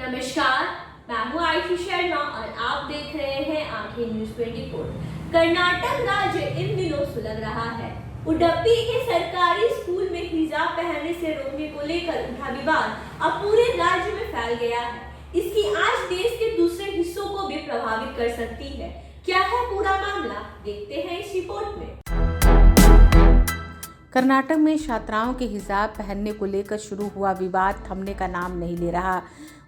नमस्कार, मैं हूँ आयुषी शर्मा और आप देख रहे हैं आंखें न्यूज 24। कर्नाटक राज्य इन दिनों सुलग रहा है। उडुपी के सरकारी स्कूल में हिजाब पहनने से रोकने को लेकर उठा विवाद अब पूरे राज्य में फैल गया है। इसकी आंच देश के दूसरे हिस्सों को भी प्रभावित कर सकती है। क्या है पूरा मामला, देखते हैं इस रिपोर्ट में। कर्नाटक में छात्राओं के हिजाब पहनने को लेकर शुरू हुआ विवाद थमने का नाम नहीं ले रहा।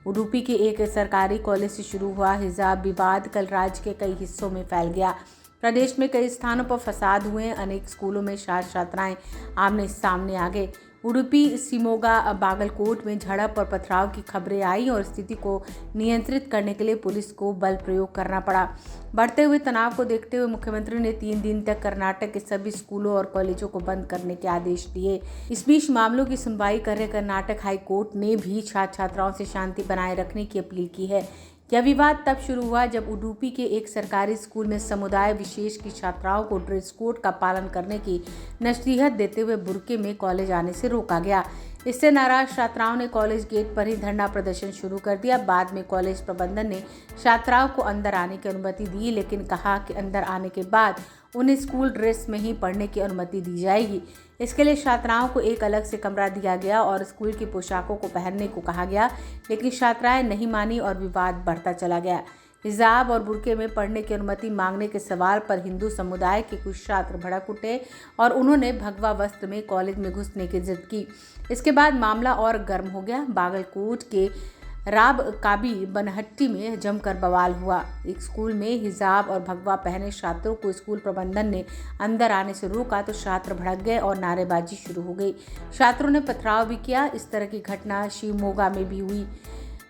उडुपी के एक सरकारी कॉलेज से शुरू हुआ हिजाब विवाद कल राज्य के कई हिस्सों में फैल गया। प्रदेश में कई स्थानों पर फसाद हुए, अनेक स्कूलों में छात्राएं आमने सामने आ गए। उडुपी, शिमोगा, बागलकोट में झड़प और पथराव की खबरें आई और स्थिति को नियंत्रित करने के लिए पुलिस को बल प्रयोग करना पड़ा। बढ़ते हुए तनाव को देखते हुए मुख्यमंत्री ने 3 दिन तक कर्नाटक के सभी स्कूलों और कॉलेजों को बंद करने के आदेश दिए। इस बीच मामलों की सुनवाई कर रहे कर्नाटक हाई कोर्ट ने भी छात्राओं से शांति बनाए रखने की अपील की है। यह विवाद तब शुरू हुआ जब उडुपी के एक सरकारी स्कूल में समुदाय विशेष की छात्राओं को ड्रेस कोड का पालन करने की नसीहत देते हुए बुर्के में कॉलेज आने से रोका गया। इससे नाराज छात्राओं ने कॉलेज गेट पर ही धरना प्रदर्शन शुरू कर दिया। बाद में कॉलेज प्रबंधन ने छात्राओं को अंदर आने की अनुमति दी, लेकिन कहा कि अंदर आने के बाद उन्हें स्कूल ड्रेस में ही पढ़ने की अनुमति दी जाएगी। इसके लिए छात्राओं को एक अलग से कमरा दिया गया और स्कूल की पोशाकों को पहनने को कहा गया, लेकिन छात्राएं नहीं मानी और विवाद बढ़ता चला गया। हिजाब और बुर्के में पढ़ने की अनुमति मांगने के सवाल पर हिंदू समुदाय के कुछ छात्र भड़क उठे और उन्होंने भगवा वस्त्र में कॉलेज में घुसने की जिद की। इसके बाद मामला और गर्म हो गया। बागलकोट के राबकाबी बनहट्टी में जमकर बवाल हुआ। एक स्कूल में हिजाब और भगवा पहने छात्रों को स्कूल प्रबंधन ने अंदर आने से रोका तो छात्र भड़क गए और नारेबाजी शुरू हो गई। छात्रों ने पथराव भी किया। इस तरह की घटना शिवमोगा में भी हुई।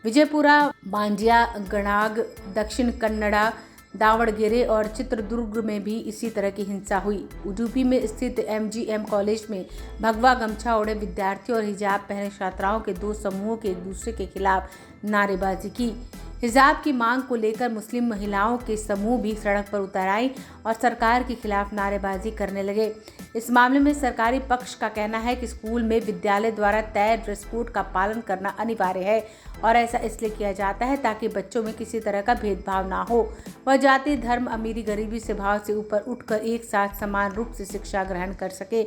विजयपुरा, बांजिया, गणाग, दक्षिण कन्नड़ा, दावणगेरे और चित्रदुर्ग में भी इसी तरह की हिंसा हुई। उडुपी में स्थित MGM कॉलेज में भगवा गमछा ओढ़े विद्यार्थियों और हिजाब पहने छात्राओं के 2 समूहों के एक दूसरे के खिलाफ नारेबाजी की। हिजाब की मांग को लेकर मुस्लिम महिलाओं के समूह भी सड़क पर उतर आई और सरकार के खिलाफ नारेबाजी करने लगे। इस मामले में सरकारी पक्ष का कहना है कि स्कूल में विद्यालय द्वारा तय ड्रेस कोड का पालन करना अनिवार्य है और ऐसा इसलिए किया जाता है ताकि बच्चों में किसी तरह का भेदभाव ना हो। वह जाति, धर्म, अमीरी, गरीबी से भाव से ऊपर उठकर एक साथ समान रूप से शिक्षा ग्रहण कर सके।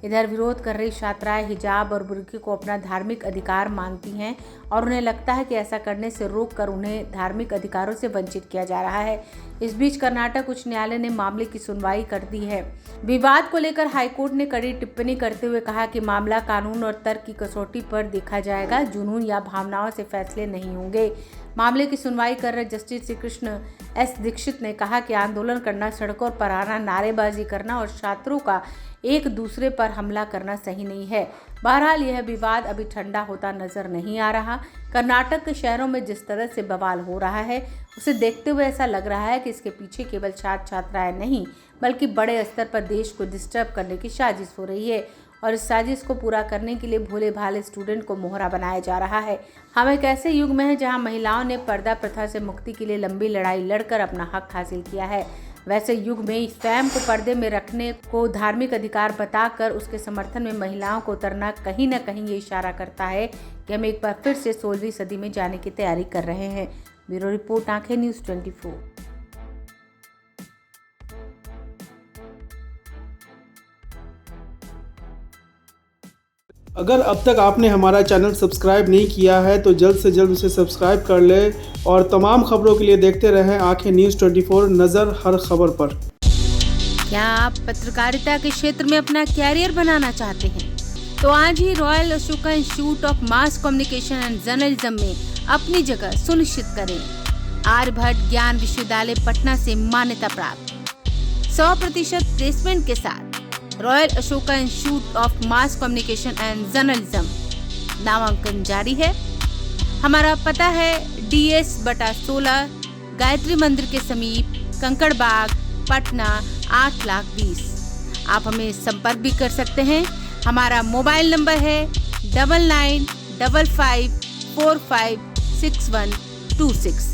इधर विरोध कर रही छात्राएं हिजाब और बुर्के को अपना धार्मिक अधिकार मानती हैं और उन्हें लगता है कि ऐसा करने से रोककर उन्हें धार्मिक अधिकारों से वंचित किया जा रहा है। इस बीच कर्नाटक उच्च न्यायालय ने मामले की सुनवाई कर दी है। विवाद को लेकर हाईकोर्ट ने कड़ी टिप्पणी करते हुए कहा कि मामला कानून और तर्क की कसौटी पर देखा जाएगा, जुनून या भावनाओं से फैसले नहीं होंगे। मामले की सुनवाई कर रहे जस्टिस श्री कृष्ण S दीक्षित ने कहा कि आंदोलन करना, सड़कों पर आना, नारेबाजी करना और छात्रों का एक दूसरे पर हमला करना सही नहीं है। बहरहाल यह विवाद अभी ठंडा होता नजर नहीं आ रहा। कर्नाटक के शहरों में जिस तरह से बवाल हो रहा है उसे देखते हुए ऐसा लग रहा है कि इसके पीछे केवल छात्र छात्राएं नहीं बल्कि बड़े स्तर पर देश को डिस्टर्ब करने की साजिश हो रही है और इस साजिश को पूरा करने के लिए भोले भाले स्टूडेंट को मोहरा बनाया जा रहा है। हम एक ऐसे युग में हैं जहां महिलाओं ने पर्दा प्रथा से मुक्ति के लिए लंबी लड़ाई लड़कर अपना हक हासिल किया है। वैसे युग में स्वयं को पर्दे में रखने को धार्मिक अधिकार बताकर उसके समर्थन में महिलाओं को उतरना कहीं न कहीं ये इशारा करता है कि हम एक बार फिर से 16वीं सदी में जाने की तैयारी कर रहे हैं। ब्यूरो रिपोर्ट, आंखें न्यूज 24। अगर अब तक आपने हमारा चैनल सब्सक्राइब नहीं किया है तो जल्द से जल्द उसे सब्सक्राइब कर ले और तमाम खबरों के लिए देखते रहें आंखें न्यूज़ 24, नज़र हर खबर पर। क्या आप पत्रकारिता के क्षेत्र में अपना कैरियर बनाना चाहते हैं? तो आज ही Royal Ashoka Institute of Mass Communication and Journalism में अपनी जगह सुनिश्चित करें। आर्यभट्ट ज्ञान विश्वविद्यालय पटना से मान्यता प्राप्त 100% प्लेसमेंट के साथ royal Ashoka Institute of Mass Communication and journalism नामांकन जारी है। हमारा पता है DS/16 गायत्री मंदिर के समीप, कंकड़ बाग, पटना 8,20,000। आप हमें संपर्क भी कर सकते हैं। हमारा मोबाइल नंबर है 9955456126।